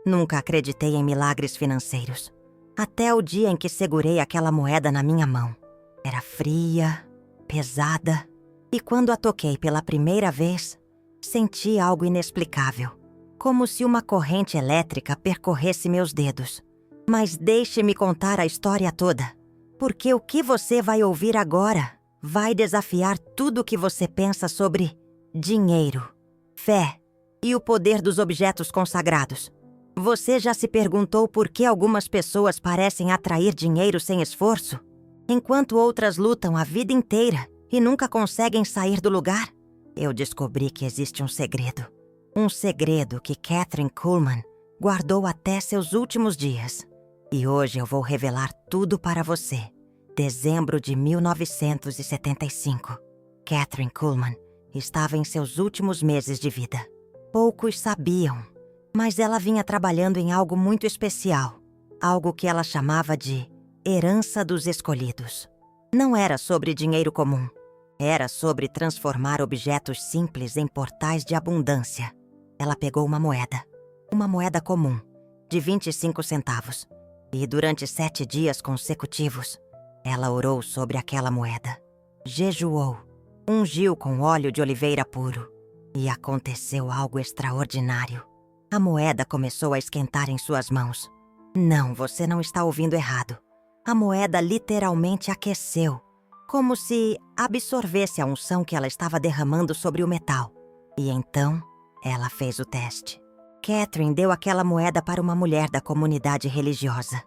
Nunca acreditei em milagres financeiros. Até o dia em que segurei aquela moeda na minha mão. Era fria, pesada, e quando a toquei pela primeira vez, senti algo inexplicável, como se uma corrente elétrica percorresse meus dedos. Mas deixe-me contar a história toda, porque o que você vai ouvir agora vai desafiar tudo o que você pensa sobre dinheiro, fé e o poder dos objetos consagrados. Você já se perguntou por que algumas pessoas parecem atrair dinheiro sem esforço, enquanto outras lutam a vida inteira e nunca conseguem sair do lugar? Eu descobri que existe um segredo. Um segredo que Kathryn Kuhlman guardou até seus últimos dias. E hoje eu vou revelar tudo para você. Dezembro de 1975. Kathryn Kuhlman estava em seus últimos meses de vida. Poucos sabiam, mas ela vinha trabalhando em algo muito especial. Algo que ela chamava de herança dos escolhidos. Não era sobre dinheiro comum. Era sobre transformar objetos simples em portais de abundância. Ela pegou uma moeda comum, de 25 centavos. E durante 7 dias consecutivos, ela orou sobre aquela moeda. Jejuou, ungiu com óleo de oliveira puro. E aconteceu algo extraordinário. A moeda começou a esquentar em suas mãos. Não, você não está ouvindo errado. A moeda literalmente aqueceu, como se absorvesse a unção que ela estava derramando sobre o metal. E então, ela fez o teste. Kathryn deu aquela moeda para uma mulher da comunidade religiosa,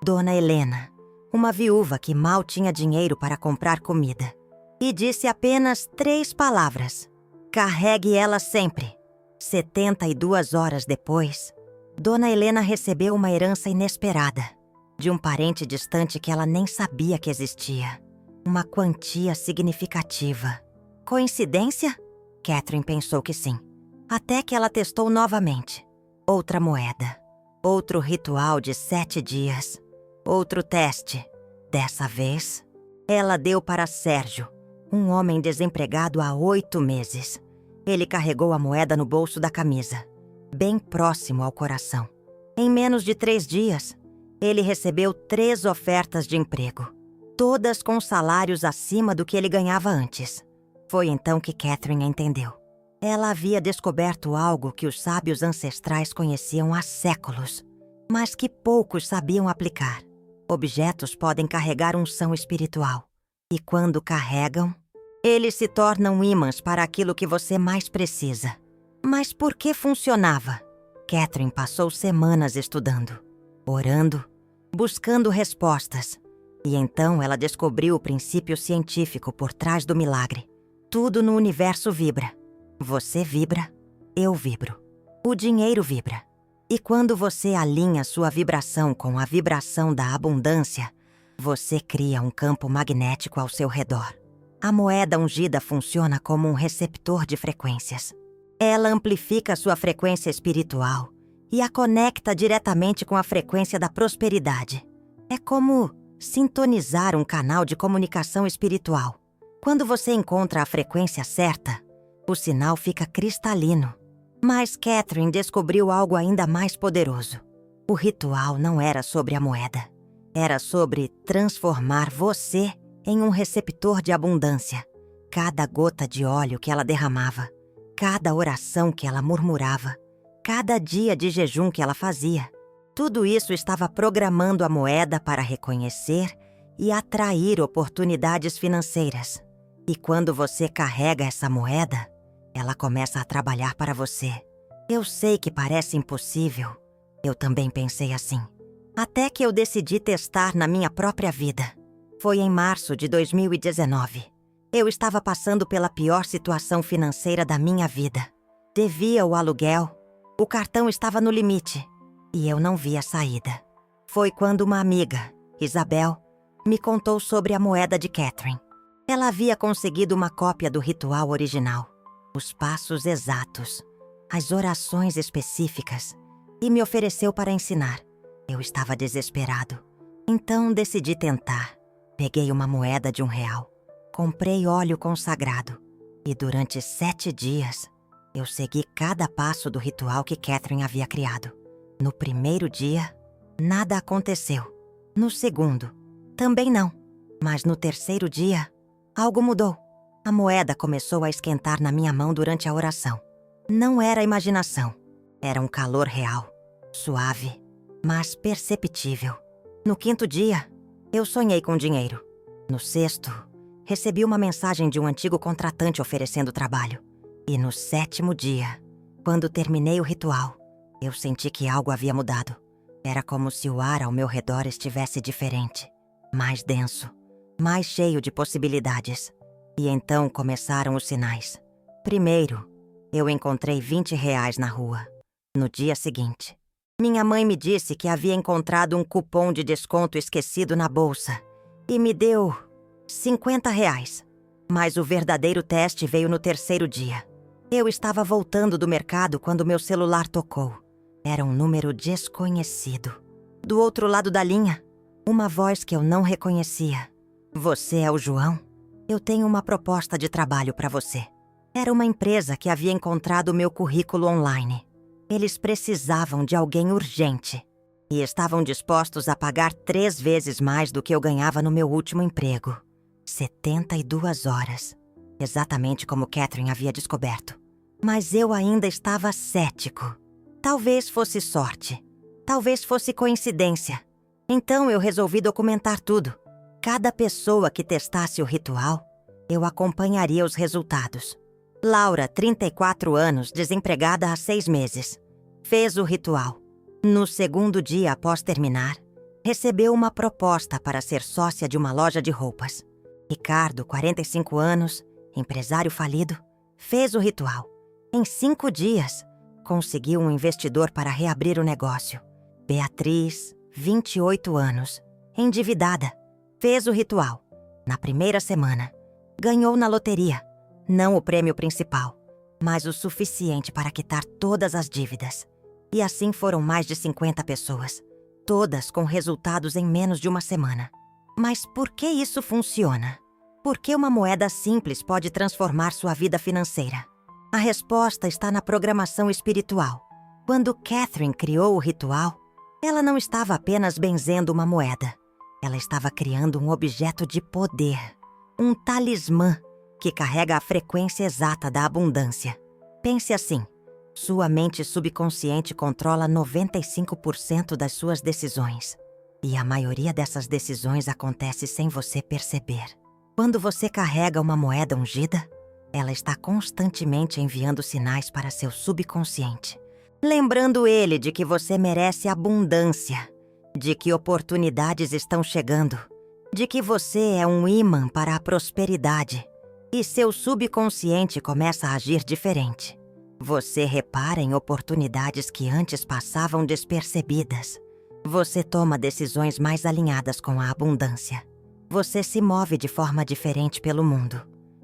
Dona Helena, uma viúva que mal tinha dinheiro para comprar comida, e disse apenas 3 palavras: carregue ela sempre. 72 horas depois, Dona Helena recebeu uma herança inesperada, de um parente distante que ela nem sabia que existia. Uma quantia significativa. Coincidência? Kathryn pensou que sim. Até que ela testou novamente. Outra moeda. Outro ritual de 7 dias. Outro teste. Dessa vez, ela deu para Sérgio, um homem desempregado há 8 meses. Ele carregou a moeda no bolso da camisa, bem próximo ao coração. Em menos de 3 dias, ele recebeu 3 ofertas de emprego, todas com salários acima do que ele ganhava antes. Foi então que Kathryn entendeu. Ela havia descoberto algo que os sábios ancestrais conheciam há séculos, mas que poucos sabiam aplicar. Objetos podem carregar unção espiritual, e quando carregam, eles se tornam ímãs para aquilo que você mais precisa. Mas por que funcionava? Kathryn passou semanas estudando, orando, buscando respostas. E então ela descobriu o princípio científico por trás do milagre. Tudo no universo vibra. Você vibra, eu vibro. O dinheiro vibra. E quando você alinha sua vibração com a vibração da abundância, você cria um campo magnético ao seu redor. A moeda ungida funciona como um receptor de frequências. Ela amplifica sua frequência espiritual e a conecta diretamente com a frequência da prosperidade. É como sintonizar um canal de comunicação espiritual. Quando você encontra a frequência certa, o sinal fica cristalino. Mas Kathryn descobriu algo ainda mais poderoso. O ritual não era sobre a moeda. Era sobre transformar você em um receptor de abundância. Cada gota de óleo que ela derramava, cada oração que ela murmurava, cada dia de jejum que ela fazia, tudo isso estava programando a moeda para reconhecer e atrair oportunidades financeiras. E quando você carrega essa moeda, ela começa a trabalhar para você. Eu sei que parece impossível. Eu também pensei assim. Até que eu decidi testar na minha própria vida. Foi em março de 2019. Eu estava passando pela pior situação financeira da minha vida. Devia o aluguel, o cartão estava no limite e eu não via saída. Foi quando uma amiga, Isabel, me contou sobre a moeda de Kathryn. Ela havia conseguido uma cópia do ritual original, os passos exatos, as orações específicas, e me ofereceu para ensinar. Eu estava desesperado, então decidi tentar. Peguei uma moeda de R$1, comprei óleo consagrado e durante 7 dias eu segui cada passo do ritual que Kathryn havia criado. No primeiro dia, nada aconteceu. No segundo, também não. Mas no terceiro dia, algo mudou. A moeda começou a esquentar na minha mão durante a oração. Não era imaginação. Era um calor real, suave, mas perceptível. No quinto dia, eu sonhei com dinheiro. No sexto, recebi uma mensagem de um antigo contratante oferecendo trabalho. E no sétimo dia, quando terminei o ritual, eu senti que algo havia mudado. Era como se o ar ao meu redor estivesse diferente, mais denso, mais cheio de possibilidades. E então começaram os sinais. Primeiro, eu encontrei R$ 20 na rua. No dia seguinte, minha mãe me disse que havia encontrado um cupom de desconto esquecido na bolsa e me deu R$ 50. Mas o verdadeiro teste veio no terceiro dia. Eu estava voltando do mercado quando meu celular tocou. Era um número desconhecido. Do outro lado da linha, uma voz que eu não reconhecia. Você é o João? Eu tenho uma proposta de trabalho para você. Era uma empresa que havia encontrado meu currículo online. Eles precisavam de alguém urgente e estavam dispostos a pagar 3 vezes mais do que eu ganhava no meu último emprego. 72 horas. Exatamente como Catherine havia descoberto. Mas eu ainda estava cético. Talvez fosse sorte. Talvez fosse coincidência. Então eu resolvi documentar tudo. Cada pessoa que testasse o ritual, eu acompanharia os resultados. Laura, 34 anos, desempregada há 6 meses. Fez o ritual. No segundo dia após terminar, recebeu uma proposta para ser sócia de uma loja de roupas. Ricardo, 45 anos, empresário falido, fez o ritual. Em 5 dias, conseguiu um investidor para reabrir o negócio. Beatriz, 28 anos, endividada, fez o ritual. Na primeira semana, ganhou na loteria. Não o prêmio principal, mas o suficiente para quitar todas as dívidas. E assim foram mais de 50 pessoas, todas com resultados em menos de uma semana. Mas por que isso funciona? Por que uma moeda simples pode transformar sua vida financeira? A resposta está na programação espiritual. Quando Catherine criou o ritual, ela não estava apenas benzendo uma moeda. Ela estava criando um objeto de poder, um talismã que carrega a frequência exata da abundância. Pense assim, sua mente subconsciente controla 95% das suas decisões. E a maioria dessas decisões acontece sem você perceber. Quando você carrega uma moeda ungida, ela está constantemente enviando sinais para seu subconsciente, lembrando ele de que você merece abundância, de que oportunidades estão chegando, de que você é um ímã para a prosperidade. E seu subconsciente começa a agir diferente. Você repara em oportunidades que antes passavam despercebidas. Você toma decisões mais alinhadas com a abundância. Você se move de forma diferente pelo mundo.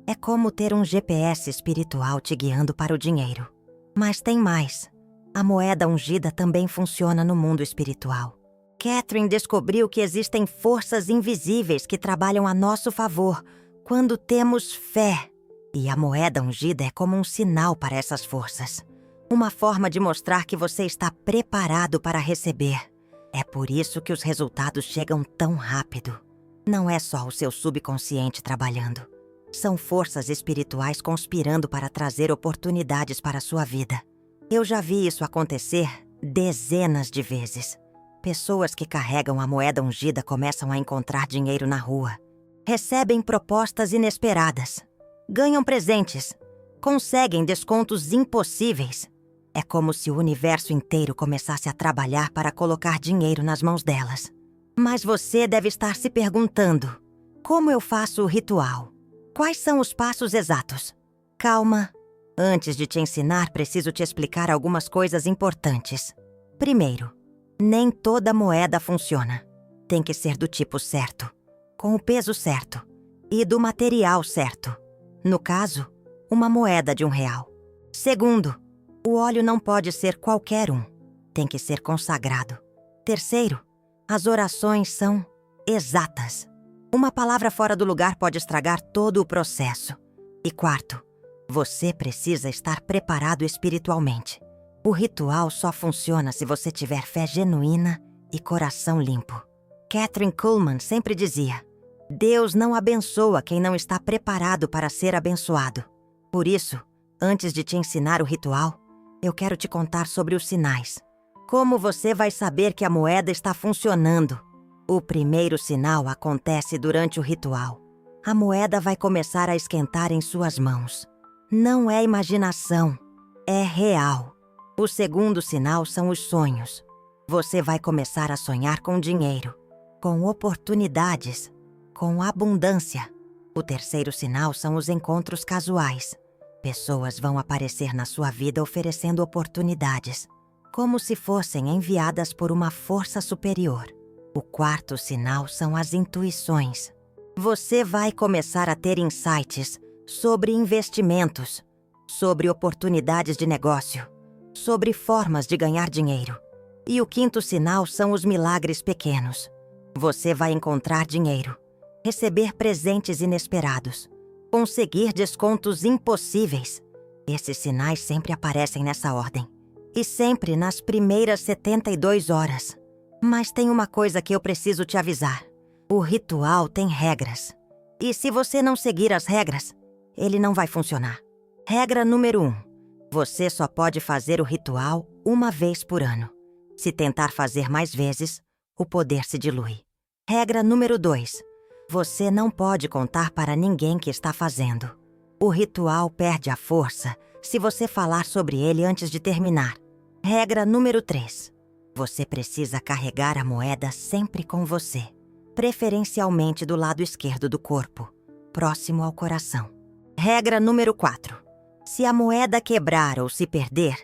É como ter um GPS espiritual te guiando para o dinheiro. Mas tem mais. A moeda ungida também funciona no mundo espiritual. Catherine descobriu que existem forças invisíveis que trabalham a nosso favor quando temos fé. E a moeda ungida é como um sinal para essas forças. Uma forma de mostrar que você está preparado para receber. É por isso que os resultados chegam tão rápido. Não é só o seu subconsciente trabalhando. São forças espirituais conspirando para trazer oportunidades para a sua vida. Eu já vi isso acontecer dezenas de vezes. Pessoas que carregam a moeda ungida começam a encontrar dinheiro na rua. Recebem propostas inesperadas. Ganham presentes. Conseguem descontos impossíveis. É como se o universo inteiro começasse a trabalhar para colocar dinheiro nas mãos delas. Mas você deve estar se perguntando: como eu faço o ritual? Quais são os passos exatos? Calma. Antes de te ensinar, preciso te explicar algumas coisas importantes. Primeiro, nem toda moeda funciona. Tem que ser do tipo certo, com o peso certo e do material certo. No caso, uma moeda de R$ 1. Segundo, o óleo não pode ser qualquer um. Tem que ser consagrado. Terceiro, as orações são exatas. Uma palavra fora do lugar pode estragar todo o processo. E quarto, você precisa estar preparado espiritualmente. O ritual só funciona se você tiver fé genuína e coração limpo. Kathryn Kuhlman sempre dizia: Deus não abençoa quem não está preparado para ser abençoado. Por isso, antes de te ensinar o ritual, eu quero te contar sobre os sinais. Como você vai saber que a moeda está funcionando? O primeiro sinal acontece durante o ritual. A moeda vai começar a esquentar em suas mãos. Não é imaginação, é real. O segundo sinal são os sonhos. Você vai começar a sonhar com dinheiro, com oportunidades, com abundância. O terceiro sinal são os encontros casuais. Pessoas vão aparecer na sua vida oferecendo oportunidades, como se fossem enviadas por uma força superior. O quarto sinal são as intuições. Você vai começar a ter insights sobre investimentos, sobre oportunidades de negócio, sobre formas de ganhar dinheiro. E o quinto sinal são os milagres pequenos. Você vai encontrar dinheiro, receber presentes inesperados, conseguir descontos impossíveis. Esses sinais sempre aparecem nessa ordem. E sempre nas primeiras 72 horas. Mas tem uma coisa que eu preciso te avisar. O ritual tem regras. E se você não seguir as regras, ele não vai funcionar. Regra número 1. Você só pode fazer o ritual uma vez por ano. Se tentar fazer mais vezes, o poder se dilui. Regra número 2. Você não pode contar para ninguém que está fazendo. O ritual perde a força se você falar sobre ele antes de terminar. Regra número 3. Você precisa carregar a moeda sempre com você, preferencialmente do lado esquerdo do corpo, próximo ao coração. Regra número 4. Se a moeda quebrar ou se perder,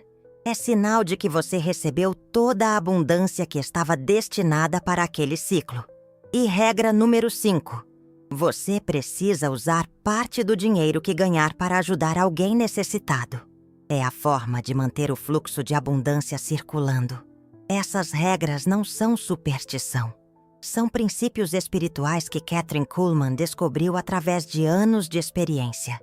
é sinal de que você recebeu toda a abundância que estava destinada para aquele ciclo. E regra número 5. Você precisa usar parte do dinheiro que ganhar para ajudar alguém necessitado. É a forma de manter o fluxo de abundância circulando. Essas regras não são superstição. São princípios espirituais que Kathryn Kuhlman descobriu através de anos de experiência.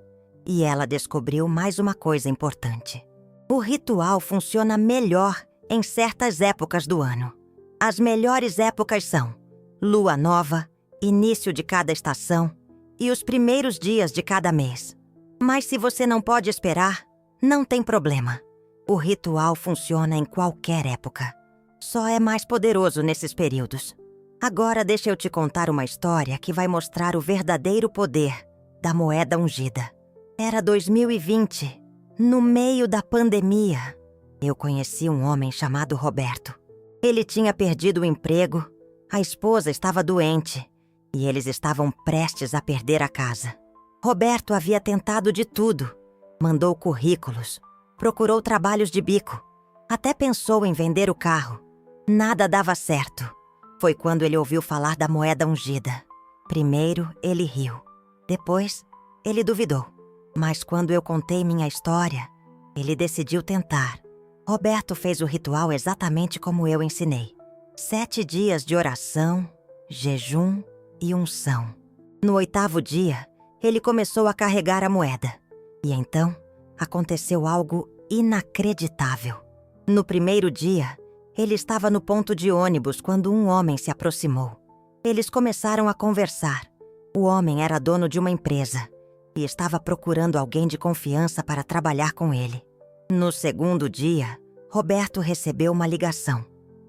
E ela descobriu mais uma coisa importante. O ritual funciona melhor em certas épocas do ano. As melhores épocas são lua nova, início de cada estação e os primeiros dias de cada mês. Mas se você não pode esperar, não tem problema. O ritual funciona em qualquer época. Só é mais poderoso nesses períodos. Agora deixa eu te contar uma história que vai mostrar o verdadeiro poder da moeda ungida. Era 2020, no meio da pandemia. Eu conheci um homem chamado Roberto. Ele tinha perdido o emprego, a esposa estava doente e eles estavam prestes a perder a casa. Roberto havia tentado de tudo. Mandou currículos, procurou trabalhos de bico, até pensou em vender o carro. Nada dava certo. Foi quando ele ouviu falar da moeda ungida. Primeiro, ele riu. Depois, ele duvidou. Mas quando eu contei minha história, ele decidiu tentar. Roberto fez o ritual exatamente como eu ensinei. 7 dias de oração, jejum e unção. No 8º dia, ele começou a carregar a moeda. E então, aconteceu algo inacreditável. No primeiro dia, ele estava no ponto de ônibus quando um homem se aproximou. Eles começaram a conversar. O homem era dono de uma empresa e estava procurando alguém de confiança para trabalhar com ele. No segundo dia, Roberto recebeu uma ligação.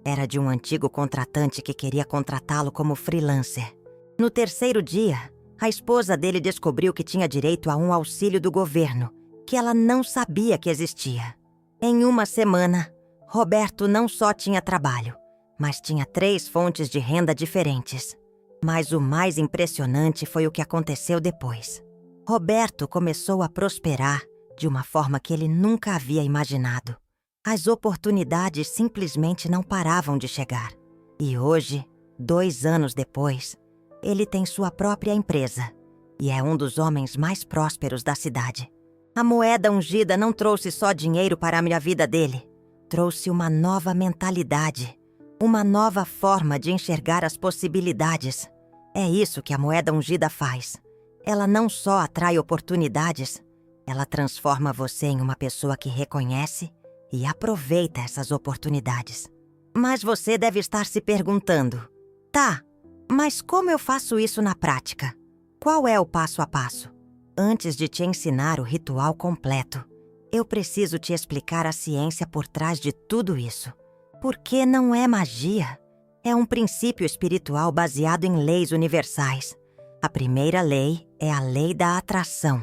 Era de um antigo contratante que queria contratá-lo como freelancer. No terceiro dia, a esposa dele descobriu que tinha direito a um auxílio do governo, que ela não sabia que existia. Em uma semana, Roberto não só tinha trabalho, mas tinha 3 fontes de renda diferentes. Mas o mais impressionante foi o que aconteceu depois. Roberto começou a prosperar de uma forma que ele nunca havia imaginado. As oportunidades simplesmente não paravam de chegar. E hoje, 2 anos depois, ele tem sua própria empresa e é um dos homens mais prósperos da cidade. A moeda ungida não trouxe só dinheiro para a minha vida dele. Trouxe uma nova mentalidade, uma nova forma de enxergar as possibilidades. É isso que a moeda ungida faz. Ela não só atrai oportunidades, ela transforma você em uma pessoa que reconhece e aproveita essas oportunidades. Mas você deve estar se perguntando: tá, mas como eu faço isso na prática? Qual é o passo a passo? Antes de te ensinar o ritual completo, eu preciso te explicar a ciência por trás de tudo isso. Porque não é magia. É um princípio espiritual baseado em leis universais. A primeira lei é a lei da atração.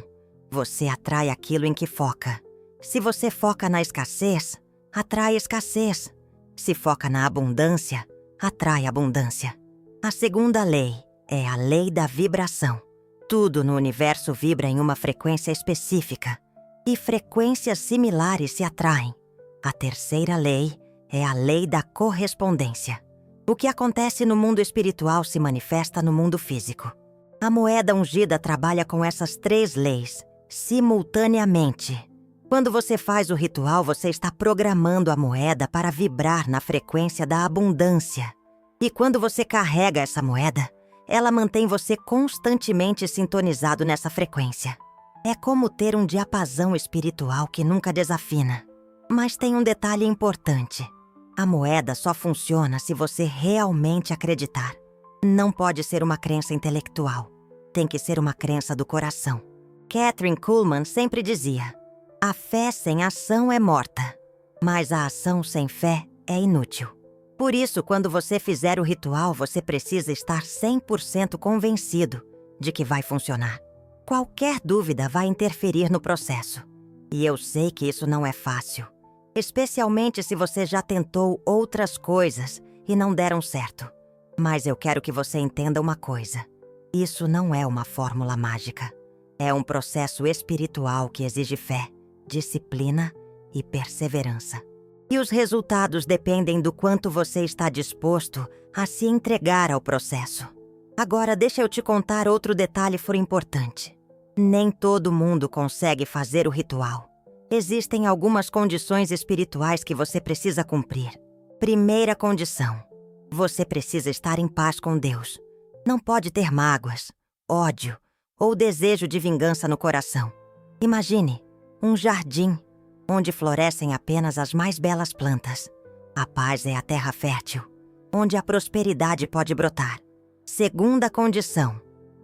Você atrai aquilo em que foca. Se você foca na escassez, atrai escassez. Se foca na abundância, atrai abundância. A segunda lei é a lei da vibração. Tudo no universo vibra em uma frequência específica, e frequências similares se atraem. A terceira lei é a lei da correspondência. O que acontece no mundo espiritual se manifesta no mundo físico. A moeda ungida trabalha com essas 3 leis, simultaneamente. Quando você faz o ritual, você está programando a moeda para vibrar na frequência da abundância. E quando você carrega essa moeda, ela mantém você constantemente sintonizado nessa frequência. É como ter um diapasão espiritual que nunca desafina. Mas tem um detalhe importante. A moeda só funciona se você realmente acreditar. Não pode ser uma crença intelectual. Tem que ser uma crença do coração. Kathryn Kuhlman sempre dizia: a fé sem ação é morta, mas a ação sem fé é inútil. Por isso, quando você fizer o ritual, você precisa estar 100% convencido de que vai funcionar. Qualquer dúvida vai interferir no processo. E eu sei que isso não é fácil, especialmente se você já tentou outras coisas e não deram certo. Mas eu quero que você entenda uma coisa. Isso não é uma fórmula mágica. É um processo espiritual que exige fé, disciplina e perseverança. E os resultados dependem do quanto você está disposto a se entregar ao processo. Agora, deixa eu te contar outro detalhe importante. Nem todo mundo consegue fazer o ritual. Existem algumas condições espirituais que você precisa cumprir. Primeira condição: você precisa estar em paz com Deus. Não pode ter mágoas, ódio ou desejo de vingança no coração. Imagine um jardim onde florescem apenas as mais belas plantas. A paz é a terra fértil, onde a prosperidade pode brotar. Segunda condição: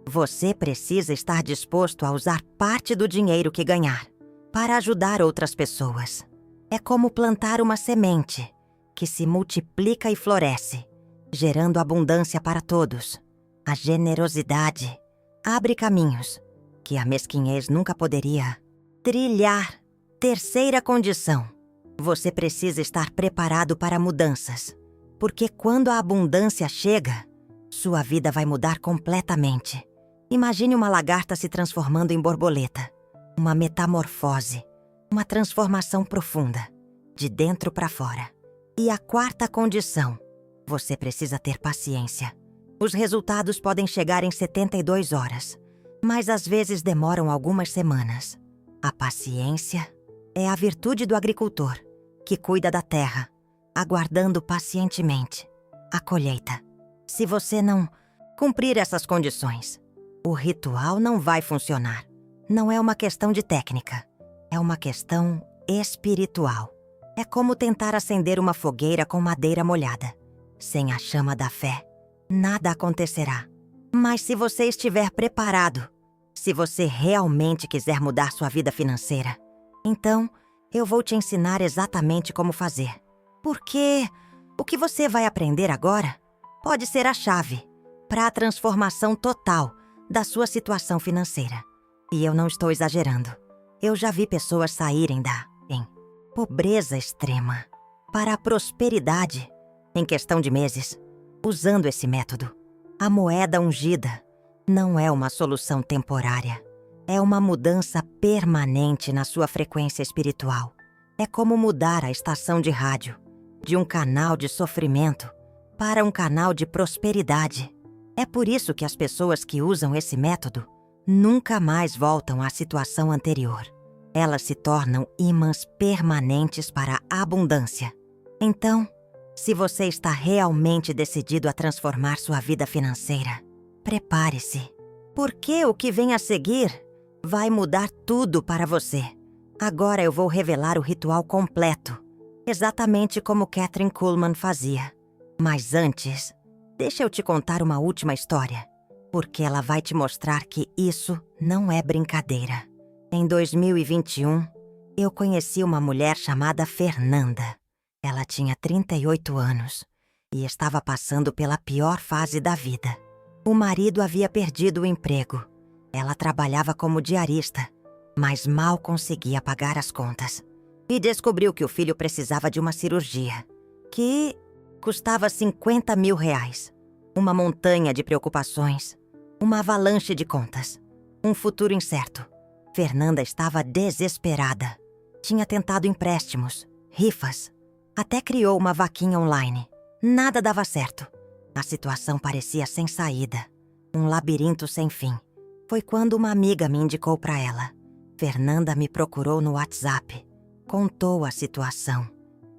você precisa estar disposto a usar parte do dinheiro que ganhar para ajudar outras pessoas. É como plantar uma semente que se multiplica e floresce, gerando abundância para todos. A generosidade abre caminhos que a mesquinhez nunca poderia trilhar. Terceira condição: você precisa estar preparado para mudanças, porque quando a abundância chega, sua vida vai mudar completamente. Imagine uma lagarta se transformando em borboleta. Uma metamorfose, uma transformação profunda, de dentro para fora. E a quarta condição: você precisa ter paciência. Os resultados podem chegar em 72 horas, mas às vezes demoram algumas semanas. A paciência é a virtude do agricultor, que cuida da terra, aguardando pacientemente a colheita. Se você não cumprir essas condições, o ritual não vai funcionar. Não é uma questão de técnica, é uma questão espiritual. É como tentar acender uma fogueira com madeira molhada. Sem a chama da fé, nada acontecerá. Mas se você estiver preparado, se você realmente quiser mudar sua vida financeira, então eu vou te ensinar exatamente como fazer. Porque o que você vai aprender agora pode ser a chave para a transformação total da sua situação financeira. E eu não estou exagerando. Eu já vi pessoas saírem da pobreza extrema para a prosperidade em questão de meses, usando esse método. A moeda ungida não é uma solução temporária. É uma mudança permanente na sua frequência espiritual. É como mudar a estação de rádio de um canal de sofrimento para um canal de prosperidade. É por isso que as pessoas que usam esse método nunca mais voltam à situação anterior. Elas se tornam ímãs permanentes para a abundância. Então, se você está realmente decidido a transformar sua vida financeira, prepare-se, porque o que vem a seguir vai mudar tudo para você. Agora eu vou revelar o ritual completo exatamente como Kathryn Kuhlman fazia. Mas antes, deixa eu te contar uma última história, porque ela vai te mostrar que isso não é brincadeira. Em 2021, eu conheci uma mulher chamada Fernanda. Ela tinha 38 anos e estava passando pela pior fase da vida. O marido havia perdido o emprego. Ela trabalhava como diarista, mas mal conseguia pagar as contas. E descobriu que o filho precisava de uma cirurgia, que custava R$50 mil. Uma montanha de preocupações, uma avalanche de contas, um futuro incerto. Fernanda estava desesperada. Tinha tentado empréstimos, rifas, até criou uma vaquinha online. Nada dava certo. A situação parecia sem saída, um labirinto sem fim. Foi quando uma amiga me indicou para ela. Fernanda me procurou no WhatsApp, contou a situação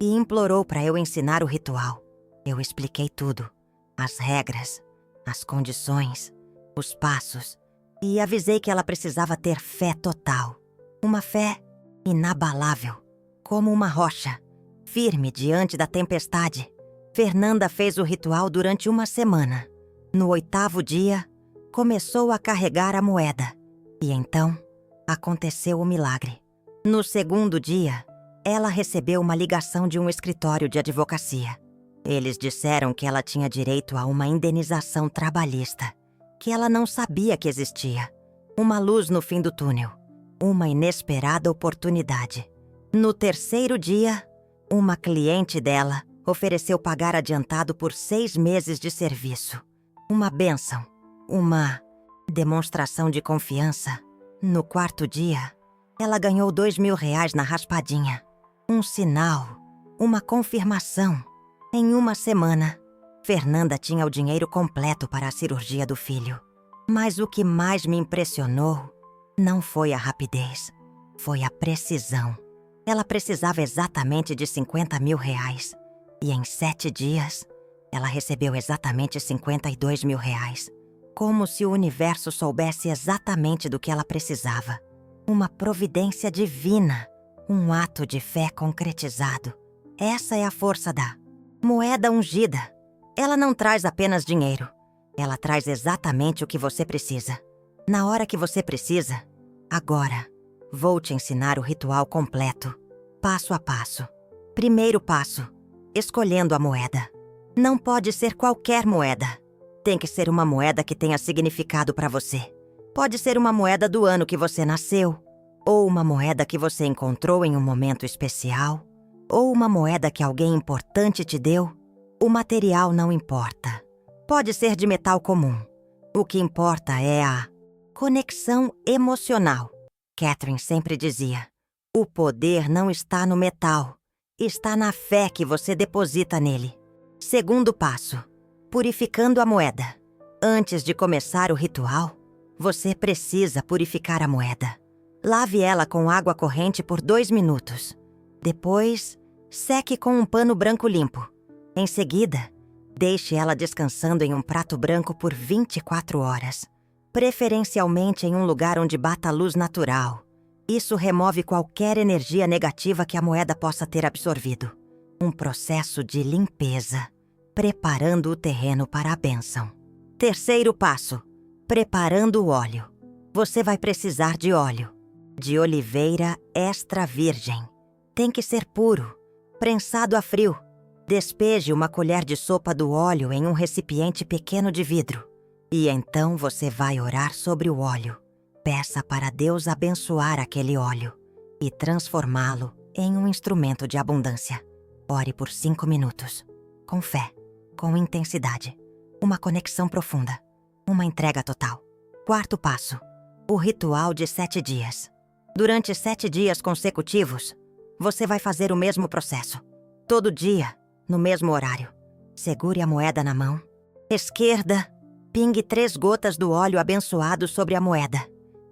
e implorou para eu ensinar o ritual. Eu expliquei tudo, as regras, as condições, os passos, e avisei que ela precisava ter fé total. Uma fé inabalável, como uma rocha, firme diante da tempestade. Fernanda fez o ritual durante uma semana. No 8º dia, começou a carregar a moeda. E então, aconteceu o milagre. No 2º dia, ela recebeu uma ligação de um escritório de advocacia. Eles disseram que ela tinha direito a uma indenização trabalhista, que ela não sabia que existia. Uma luz no fim do túnel. Uma inesperada oportunidade. No 3º dia, uma cliente dela ofereceu pagar adiantado por 6 meses de serviço. Uma bênção, uma demonstração de confiança. No 4º dia, ela ganhou R$2 mil na raspadinha. Um sinal, uma confirmação. Em uma semana, Fernanda tinha o dinheiro completo para a cirurgia do filho. Mas o que mais me impressionou não foi a rapidez, foi a precisão. Ela precisava exatamente de R$50 mil. E em 7 dias, ela recebeu exatamente R$52 mil. Como se o universo soubesse exatamente do que ela precisava. Uma providência divina, um ato de fé concretizado. Essa é a força da moeda ungida. Ela não traz apenas dinheiro. Ela traz exatamente o que você precisa. Na hora que você precisa. Agora, vou te ensinar o ritual completo, passo a passo. Primeiro passo, escolhendo a moeda. Não pode ser qualquer moeda. Tem que ser uma moeda que tenha significado para você. Pode ser uma moeda do ano que você nasceu, ou uma moeda que você encontrou em um momento especial, ou uma moeda que alguém importante te deu. O material não importa. Pode ser de metal comum. O que importa é a conexão emocional. Kathryn sempre dizia: o poder não está no metal, está na fé que você deposita nele. Segundo passo, purificando a moeda. Antes de começar o ritual, você precisa purificar a moeda. Lave ela com água corrente por 2 minutos. Depois, seque com um pano branco limpo. Em seguida, deixe ela descansando em um prato branco por 24 horas. Preferencialmente em um lugar onde bata luz natural. Isso remove qualquer energia negativa que a moeda possa ter absorvido. Um processo de limpeza, preparando o terreno para a bênção. Terceiro passo, preparando o óleo. Você vai precisar de óleo, de oliveira extra virgem. Tem que ser puro, prensado a frio. Despeje uma colher de sopa do óleo em um recipiente pequeno de vidro. E então você vai orar sobre o óleo. Peça para Deus abençoar aquele óleo e transformá-lo em um instrumento de abundância. Ore por 5 minutos, com fé, com intensidade, uma conexão profunda, uma entrega total. Quarto passo, o ritual de 7 dias. Durante 7 dias consecutivos, você vai fazer o mesmo processo. Todo dia, no mesmo horário. Segure a moeda na mão. Esquerda, pingue 3 gotas do óleo abençoado sobre a moeda.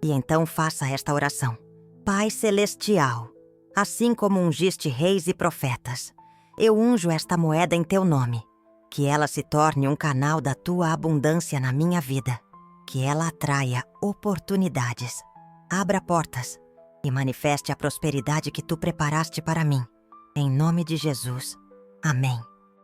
E então faça esta oração. Pai Celestial, assim como ungiste reis e profetas, eu unjo esta moeda em teu nome. Que ela se torne um canal da tua abundância na minha vida. Que ela atraia oportunidades, abra portas e manifeste a prosperidade que tu preparaste para mim. Em nome de Jesus. Amém.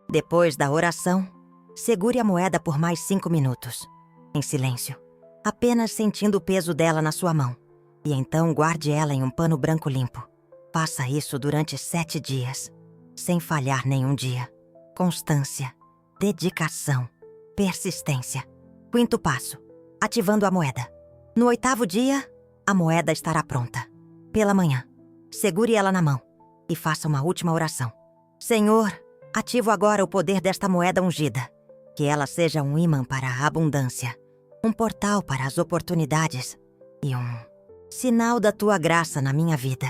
Depois da oração, segure a moeda por mais 5 minutos, em silêncio, apenas sentindo o peso dela na sua mão. E então guarde ela em um pano branco limpo. Faça isso durante 7 dias, sem falhar nenhum dia. Constância, dedicação, persistência. 5º passo, ativando a moeda. No 8º dia, a moeda estará pronta. Pela manhã, segure ela na mão e faça uma última oração. Senhor, ativo agora o poder desta moeda ungida. Que ela seja um ímã para a abundância, um portal para as oportunidades e um sinal da tua graça na minha vida.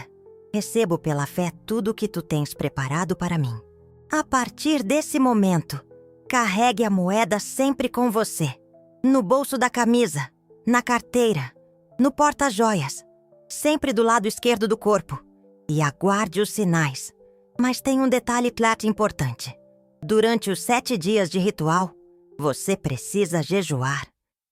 Recebo pela fé tudo o que tu tens preparado para mim. A partir desse momento, carregue a moeda sempre com você. No bolso da camisa, na carteira, no porta-joias, sempre do lado esquerdo do corpo. E aguarde os sinais. Mas tem um detalhe importante. Durante os 7 dias de ritual, você precisa jejuar.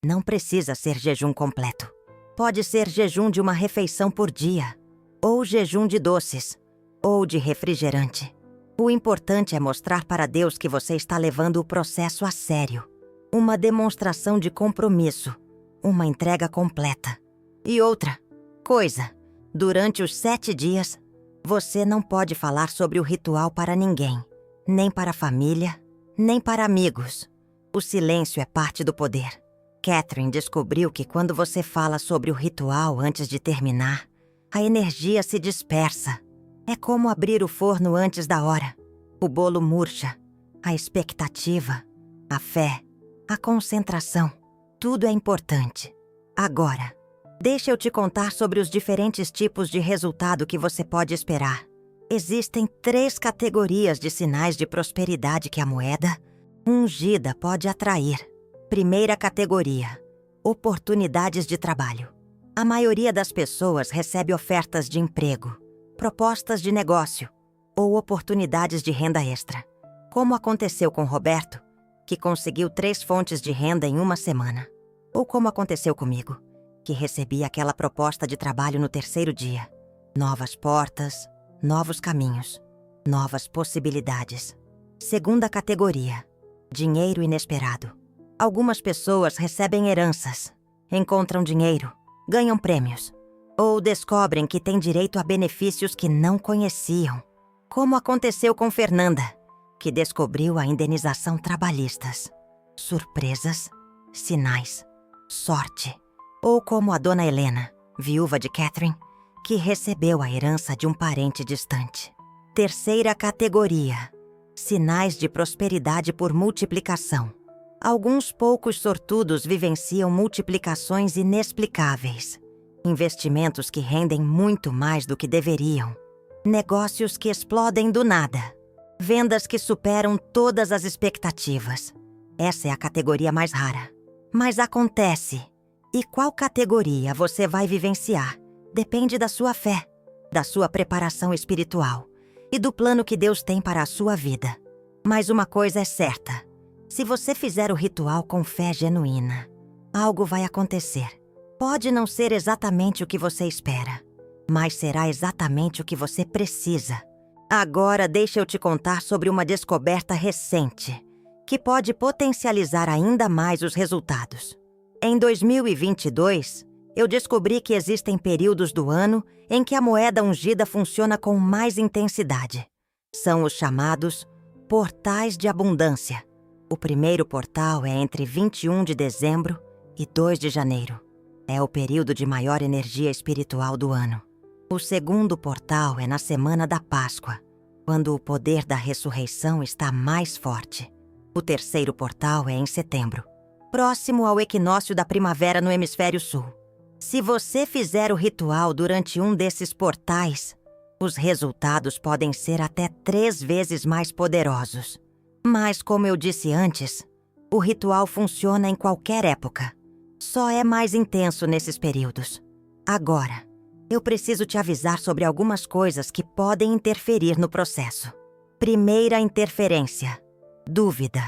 Não precisa ser jejum completo. Pode ser jejum de uma refeição por dia, ou jejum de doces, ou de refrigerante. O importante é mostrar para Deus que você está levando o processo a sério. Uma demonstração de compromisso, uma entrega completa. E outra coisa, durante os 7 dias, você não pode falar sobre o ritual para ninguém, nem para a família, nem para amigos. O silêncio é parte do poder. Catherine descobriu que quando você fala sobre o ritual antes de terminar, a energia se dispersa. É como abrir o forno antes da hora. O bolo murcha, a expectativa, a fé, a concentração. Tudo é importante. Agora, deixa eu te contar sobre os diferentes tipos de resultado que você pode esperar. Existem 3 categorias de sinais de prosperidade que a moeda ungida pode atrair. Primeira categoria: oportunidades de trabalho. A maioria das pessoas recebe ofertas de emprego, propostas de negócio ou oportunidades de renda extra. Como aconteceu com Roberto, que conseguiu 3 fontes de renda em uma semana. Ou como aconteceu comigo, que recebi aquela proposta de trabalho no 3º dia. Novas portas, novos caminhos, novas possibilidades. Segunda categoria: dinheiro inesperado. Algumas pessoas recebem heranças, encontram dinheiro, ganham prêmios, ou descobrem que têm direito a benefícios que não conheciam. Como aconteceu com Fernanda, que descobriu a indenização trabalhistas. Surpresas, sinais, sorte. Ou como a dona Helena, viúva de Catherine, que recebeu a herança de um parente distante. Terceira categoria: sinais de prosperidade por multiplicação. Alguns poucos sortudos vivenciam multiplicações inexplicáveis. Investimentos que rendem muito mais do que deveriam. Negócios que explodem do nada. Vendas que superam todas as expectativas. Essa é a categoria mais rara. Mas acontece. E qual categoria você vai vivenciar? Depende da sua fé, da sua preparação espiritual e do plano que Deus tem para a sua vida. Mas uma coisa é certa: se você fizer o ritual com fé genuína, algo vai acontecer. Pode não ser exatamente o que você espera, mas será exatamente o que você precisa. Agora deixa eu te contar sobre uma descoberta recente, que pode potencializar ainda mais os resultados. Em 2022, eu descobri que existem períodos do ano em que a moeda ungida funciona com mais intensidade. São os chamados portais de abundância. O primeiro portal é entre 21 de dezembro e 2 de janeiro. É o período de maior energia espiritual do ano. O segundo portal é na semana da Páscoa, quando o poder da ressurreição está mais forte. O terceiro portal é em setembro, próximo ao equinócio da primavera no hemisfério sul. Se você fizer o ritual durante um desses portais, os resultados podem ser até 3 vezes mais poderosos. Mas, como eu disse antes, o ritual funciona em qualquer época. Só é mais intenso nesses períodos. Agora, eu preciso te avisar sobre algumas coisas que podem interferir no processo. Primeira interferência: dúvida.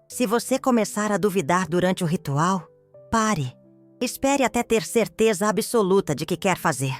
Se você começar a duvidar durante o ritual, pare. Espere até ter certeza absoluta de que quer fazer.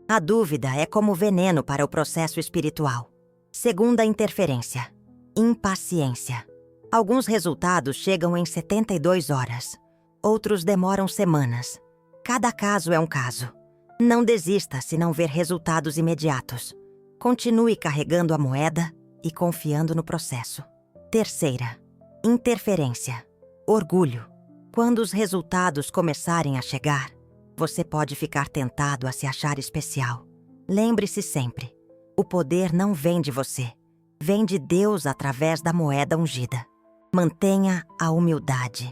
A dúvida é como veneno para o processo espiritual. Segunda interferência: impaciência. Alguns resultados chegam em 72 horas. Outros demoram semanas. Cada caso é um caso. Não desista se não ver resultados imediatos. Continue carregando a moeda e confiando no processo. Terceira, interferência: orgulho. Quando os resultados começarem a chegar, você pode ficar tentado a se achar especial. Lembre-se sempre, o poder não vem de você, vem de Deus através da moeda ungida. Mantenha a humildade.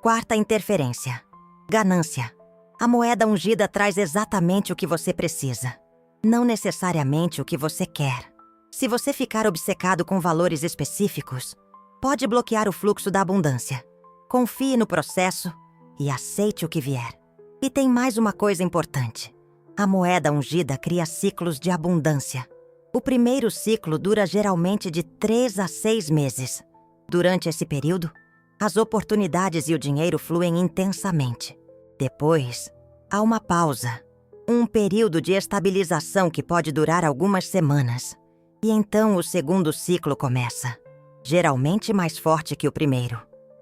Quarta interferência: ganância. A moeda ungida traz exatamente o que você precisa, não necessariamente o que você quer. Se você ficar obcecado com valores específicos, pode bloquear o fluxo da abundância. Confie no processo e aceite o que vier. E tem mais uma coisa importante: a moeda ungida cria ciclos de abundância. O primeiro ciclo dura geralmente de 3 a 6 meses. Durante esse período, as oportunidades e o dinheiro fluem intensamente. Depois, há uma pausa, um período de estabilização que pode durar algumas semanas. E então o segundo ciclo começa, geralmente mais forte que o primeiro.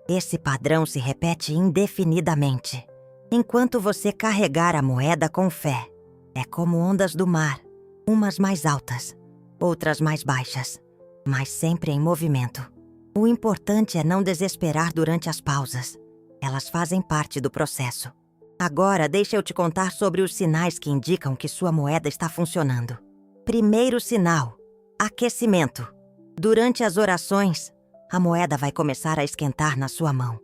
Esse padrão se repete indefinidamente, enquanto você carregar a moeda com fé. É como ondas do mar, umas mais altas, outras mais baixas, mas sempre em movimento. O importante é não desesperar durante as pausas. Elas fazem parte do processo. Agora, deixa eu te contar sobre os sinais que indicam que sua moeda está funcionando. Primeiro sinal: aquecimento. Durante as orações, a moeda vai começar a esquentar na sua mão.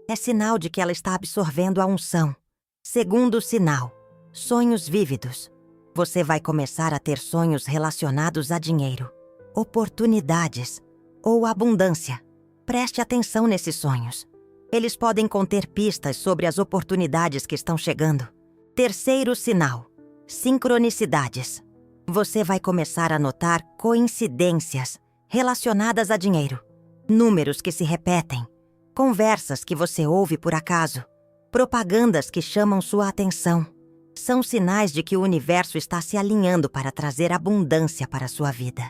É sinal de que ela está absorvendo a unção. Segundo sinal: sonhos vívidos. Você vai começar a ter sonhos relacionados a dinheiro, oportunidades ou abundância. Preste atenção nesses sonhos. Eles podem conter pistas sobre as oportunidades que estão chegando. Terceiro sinal: sincronicidades. Você vai começar a notar coincidências relacionadas a dinheiro. Números que se repetem, conversas que você ouve por acaso, propagandas que chamam sua atenção. São sinais de que o universo está se alinhando para trazer abundância para a sua vida.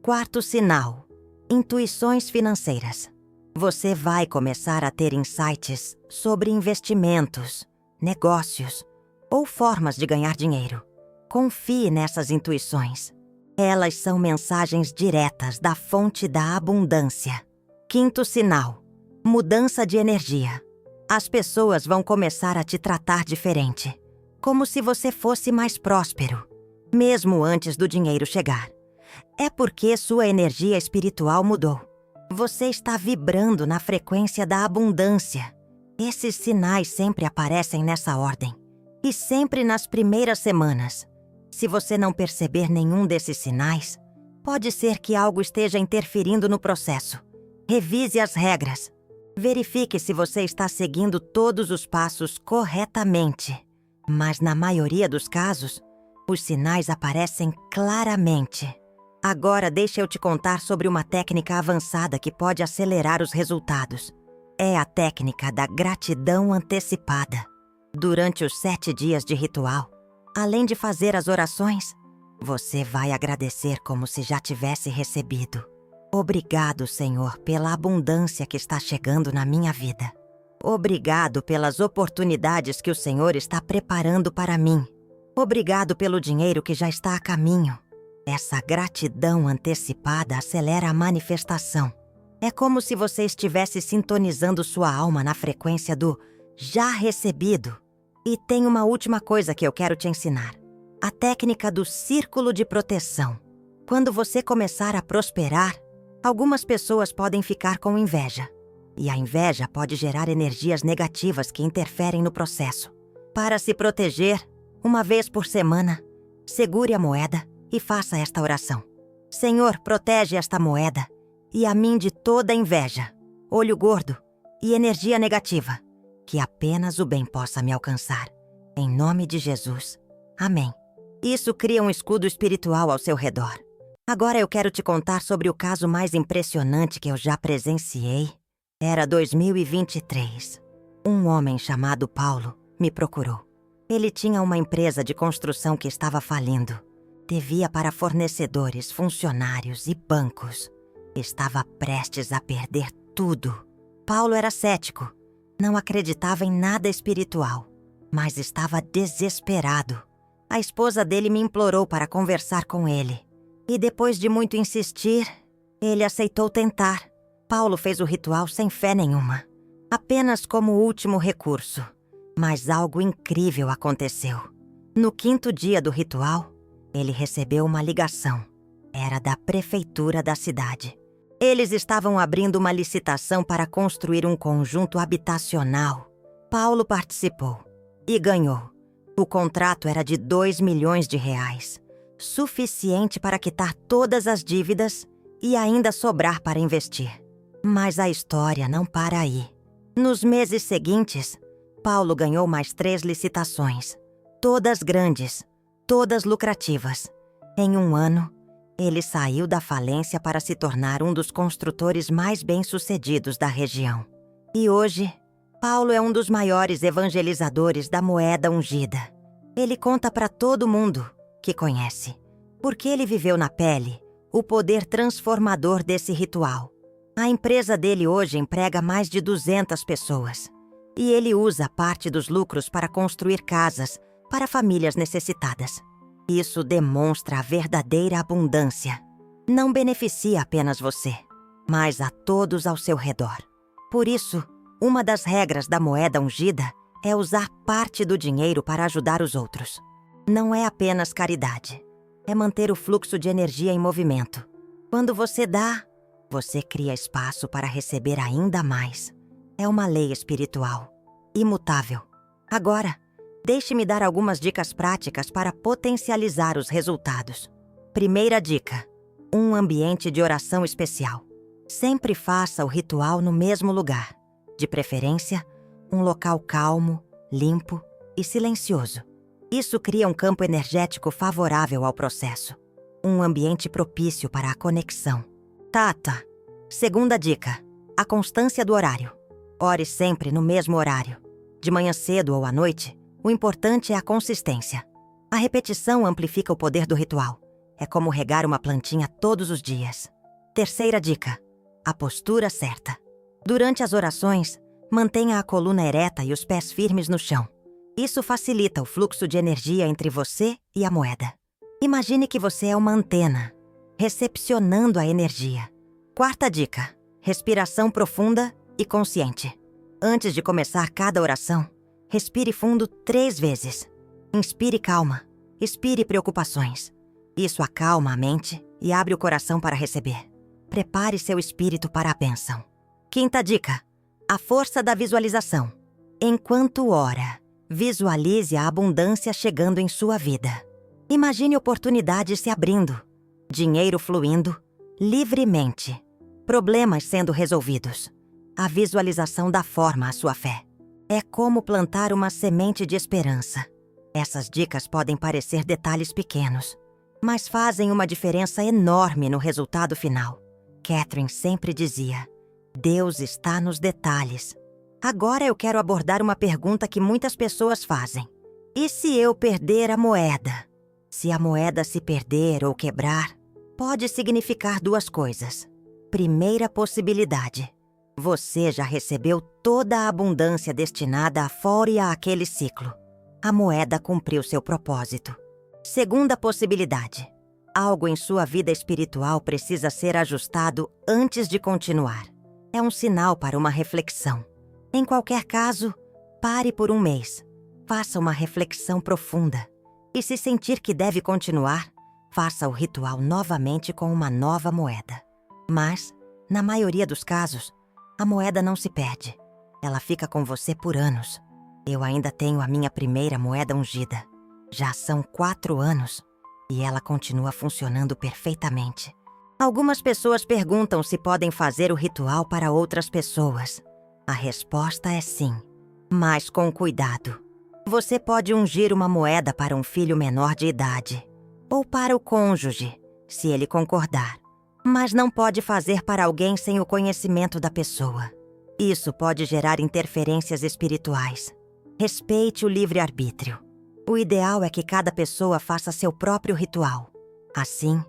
Quarto sinal: intuições financeiras. Você vai começar a ter insights sobre investimentos, negócios ou formas de ganhar dinheiro. Confie nessas intuições. Elas são mensagens diretas da fonte da abundância. Quinto sinal: mudança de energia. As pessoas vão começar a te tratar diferente, como se você fosse mais próspero, mesmo antes do dinheiro chegar. É porque sua energia espiritual mudou. Você está vibrando na frequência da abundância. Esses sinais sempre aparecem nessa ordem, e sempre nas primeiras semanas. Se você não perceber nenhum desses sinais, pode ser que algo esteja interferindo no processo. Revise as regras. Verifique se você está seguindo todos os passos corretamente. Mas na maioria dos casos, os sinais aparecem claramente. Agora deixa eu te contar sobre uma técnica avançada que pode acelerar os resultados. É a técnica da gratidão antecipada. Durante os 7 dias de ritual, além de fazer as orações, você vai agradecer como se já tivesse recebido. Obrigado, Senhor, pela abundância que está chegando na minha vida. Obrigado pelas oportunidades que o Senhor está preparando para mim. Obrigado pelo dinheiro que já está a caminho. Essa gratidão antecipada acelera a manifestação. É como se você estivesse sintonizando sua alma na frequência do já recebido. E tem uma última coisa que eu quero te ensinar: a técnica do círculo de proteção. Quando você começar a prosperar, algumas pessoas podem ficar com inveja. E a inveja pode gerar energias negativas que interferem no processo. Para se proteger, uma vez por semana, segure a moeda e faça esta oração: Senhor, protege esta moeda e a mim de toda inveja, olho gordo e energia negativa, que apenas o bem possa me alcançar. Em nome de Jesus. Amém. Isso cria um escudo espiritual ao seu redor. Agora eu quero te contar sobre o caso mais impressionante que eu já presenciei. Era 2023. Um homem chamado Paulo me procurou. Ele tinha uma empresa de construção que estava falindo. Devia para fornecedores, funcionários e bancos. Estava prestes a perder tudo. Paulo era cético. Não acreditava em nada espiritual, mas estava desesperado. A esposa dele me implorou para conversar com ele. E depois de muito insistir, ele aceitou tentar. Paulo fez o ritual sem fé nenhuma, apenas como último recurso. Mas algo incrível aconteceu. No 5º dia do ritual, ele recebeu uma ligação. Era da prefeitura da cidade. Eles estavam abrindo uma licitação para construir um conjunto habitacional. Paulo participou e ganhou. O contrato era de R$ 2 milhões, suficiente para quitar todas as dívidas e ainda sobrar para investir. Mas a história não para aí. Nos meses seguintes, Paulo ganhou mais 3 licitações, todas grandes, todas lucrativas. Em um ano, ele saiu da falência para se tornar um dos construtores mais bem-sucedidos da região. E hoje, Paulo é um dos maiores evangelizadores da moeda ungida. Ele conta para todo mundo que conhece, porque ele viveu na pele o poder transformador desse ritual. A empresa dele hoje emprega mais de 200 pessoas. E ele usa parte dos lucros para construir casas para famílias necessitadas. Isso demonstra a verdadeira abundância. Não beneficia apenas você, mas a todos ao seu redor. Por isso, uma das regras da moeda ungida é usar parte do dinheiro para ajudar os outros. Não é apenas caridade. É manter o fluxo de energia em movimento. Quando você dá, você cria espaço para receber ainda mais. É uma lei espiritual, imutável. Agora, deixe-me dar algumas dicas práticas para potencializar os resultados. Primeira dica: um ambiente de oração especial. Sempre faça o ritual no mesmo lugar. De preferência, um local calmo, limpo e silencioso. Isso cria um campo energético favorável ao processo. Um ambiente propício para a conexão. Tata. Segunda dica: a constância do horário. Ore sempre no mesmo horário. De manhã cedo ou à noite, o importante é a consistência. A repetição amplifica o poder do ritual. É como regar uma plantinha todos os dias. Terceira dica: a postura certa. Durante as orações, mantenha a coluna ereta e os pés firmes no chão. Isso facilita o fluxo de energia entre você e a moeda. Imagine que você é uma antena, recepcionando a energia. Quarta dica: respiração profunda e consciente. Antes de começar cada oração, respire fundo 3 vezes. Inspire calma, expire preocupações. Isso acalma a mente e abre o coração para receber. Prepare seu espírito para a bênção. Quinta dica: a força da visualização. Enquanto ora, visualize a abundância chegando em sua vida. Imagine oportunidades se abrindo, dinheiro fluindo livremente, problemas sendo resolvidos. A visualização dá forma à sua fé. É como plantar uma semente de esperança. Essas dicas podem parecer detalhes pequenos, mas fazem uma diferença enorme no resultado final. Catherine sempre dizia: Deus está nos detalhes. Agora eu quero abordar uma pergunta que muitas pessoas fazem. E se eu perder a moeda? Se a moeda se perder ou quebrar, pode significar 2 coisas. Primeira possibilidade: você já recebeu toda a abundância destinada a fora e àquele ciclo. A moeda cumpriu seu propósito. Segunda possibilidade: algo em sua vida espiritual precisa ser ajustado antes de continuar. É um sinal para uma reflexão. Em qualquer caso, pare por 1 mês. Faça uma reflexão profunda. E se sentir que deve continuar, faça o ritual novamente com uma nova moeda. Mas, na maioria dos casos, a moeda não se perde. Ela fica com você por anos. Eu ainda tenho a minha primeira moeda ungida. Já são 4 anos e ela continua funcionando perfeitamente. Algumas pessoas perguntam se podem fazer o ritual para outras pessoas. A resposta é sim, mas com cuidado. Você pode ungir uma moeda para um filho menor de idade, ou para o cônjuge, se ele concordar. Mas não pode fazer para alguém sem o conhecimento da pessoa. Isso pode gerar interferências espirituais. Respeite o livre-arbítrio. O ideal é que cada pessoa faça seu próprio ritual. Assim,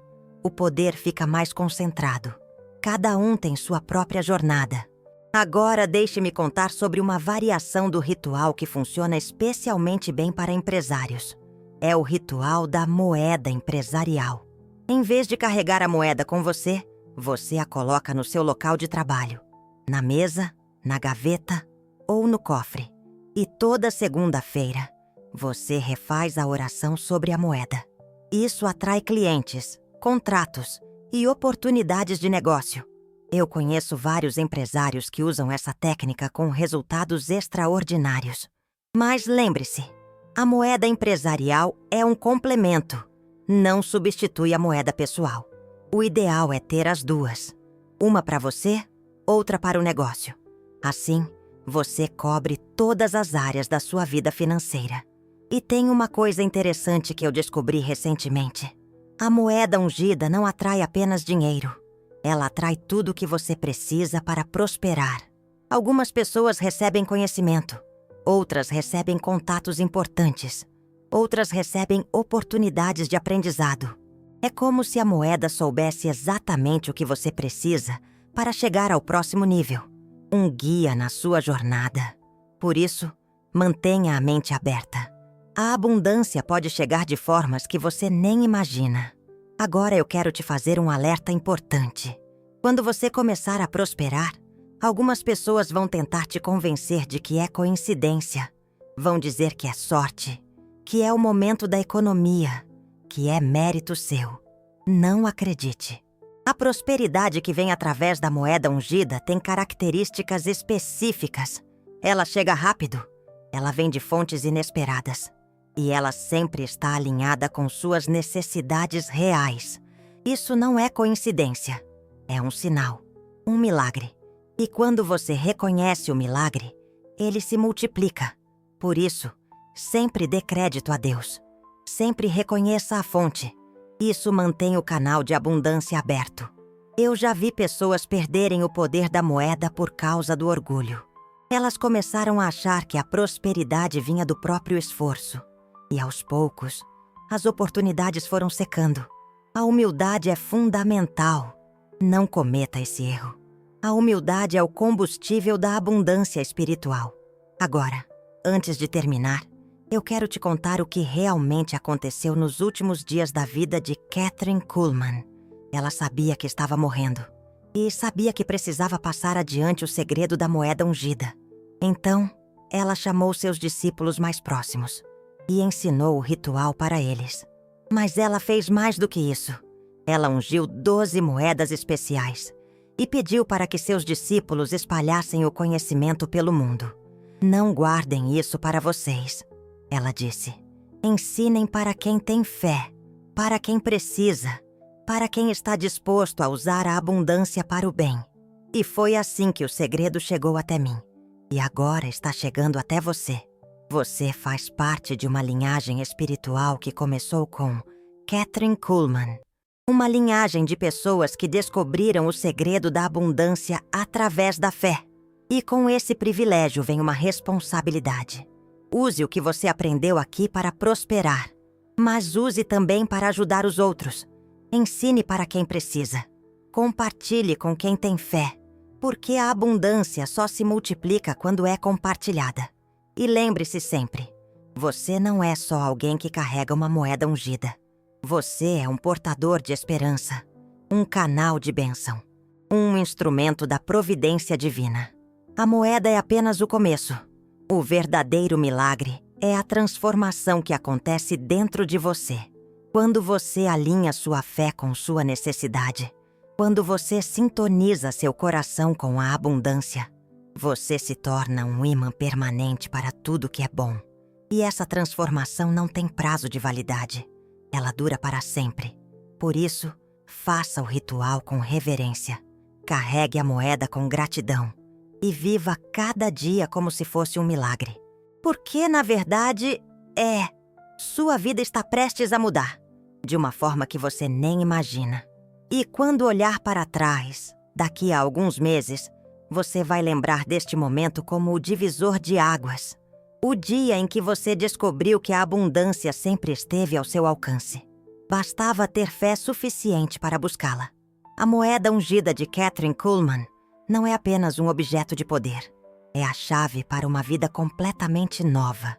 o poder fica mais concentrado. Cada um tem sua própria jornada. Agora deixe-me contar sobre uma variação do ritual que funciona especialmente bem para empresários. É o ritual da moeda empresarial. Em vez de carregar a moeda com você, você a coloca no seu local de trabalho, na mesa, na gaveta ou no cofre. E toda segunda-feira, você refaz a oração sobre a moeda. Isso atrai clientes, contratos e oportunidades de negócio. Eu conheço vários empresários que usam essa técnica com resultados extraordinários. Mas lembre-se, a moeda empresarial é um complemento, não substitui a moeda pessoal. O ideal é ter as duas, uma para você, outra para o negócio. Assim, você cobre todas as áreas da sua vida financeira. E tem uma coisa interessante que eu descobri recentemente. A moeda ungida não atrai apenas dinheiro. Ela atrai tudo o que você precisa para prosperar. Algumas pessoas recebem conhecimento, outras recebem contatos importantes, outras recebem oportunidades de aprendizado. É como se a moeda soubesse exatamente o que você precisa para chegar ao próximo nível. Um guia na sua jornada. Por isso, mantenha a mente aberta. A abundância pode chegar de formas que você nem imagina. Agora eu quero te fazer um alerta importante. Quando você começar a prosperar, algumas pessoas vão tentar te convencer de que é coincidência. Vão dizer que é sorte, que é o momento da economia, que é mérito seu. Não acredite. A prosperidade que vem através da moeda ungida tem características específicas. Ela chega rápido, ela vem de fontes inesperadas. E ela sempre está alinhada com suas necessidades reais. Isso não é coincidência. É um sinal, um milagre. E quando você reconhece o milagre, ele se multiplica. Por isso, sempre dê crédito a Deus. Sempre reconheça a fonte. Isso mantém o canal de abundância aberto. Eu já vi pessoas perderem o poder da moeda por causa do orgulho. Elas começaram a achar que a prosperidade vinha do próprio esforço. E aos poucos, as oportunidades foram secando. A humildade é fundamental. Não cometa esse erro. A humildade é o combustível da abundância espiritual. Agora, antes de terminar, eu quero te contar o que realmente aconteceu nos últimos dias da vida de Kathryn Kuhlman. Ela sabia que estava morrendo e sabia que precisava passar adiante o segredo da moeda ungida. Então, ela chamou seus discípulos mais próximos e ensinou o ritual para eles. Mas ela fez mais do que isso. Ela ungiu 12 moedas especiais e pediu para que seus discípulos espalhassem o conhecimento pelo mundo. Não guardem isso para vocês. Ela disse, ensinem para quem tem fé, para quem precisa, para quem está disposto a usar a abundância para o bem. E foi assim que o segredo chegou até mim. E agora está chegando até você. Você faz parte de uma linhagem espiritual que começou com Kathryn Kuhlman. Uma linhagem de pessoas que descobriram o segredo da abundância através da fé. E com esse privilégio vem uma responsabilidade. Use o que você aprendeu aqui para prosperar, mas use também para ajudar os outros. Ensine para quem precisa. Compartilhe com quem tem fé, porque a abundância só se multiplica quando é compartilhada. E lembre-se sempre, você não é só alguém que carrega uma moeda ungida. Você é um portador de esperança, um canal de bênção, um instrumento da providência divina. A moeda é apenas o começo. O verdadeiro milagre é a transformação que acontece dentro de você. Quando você alinha sua fé com sua necessidade, quando você sintoniza seu coração com a abundância, você se torna um imã permanente para tudo que é bom. E essa transformação não tem prazo de validade. Ela dura para sempre. Por isso, faça o ritual com reverência. Carregue a moeda com gratidão. E viva cada dia como se fosse um milagre. Porque, na verdade, sua vida está prestes a mudar, de uma forma que você nem imagina. E quando olhar para trás, daqui a alguns meses, você vai lembrar deste momento como o divisor de águas. O dia em que você descobriu que a abundância sempre esteve ao seu alcance. Bastava ter fé suficiente para buscá-la. A moeda ungida de Kathryn Kuhlman não é apenas um objeto de poder. É a chave para uma vida completamente nova.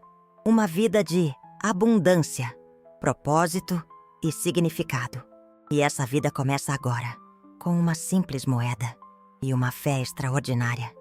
Uma vida de abundância, propósito e significado. E essa vida começa agora, com uma simples moeda e uma fé extraordinária.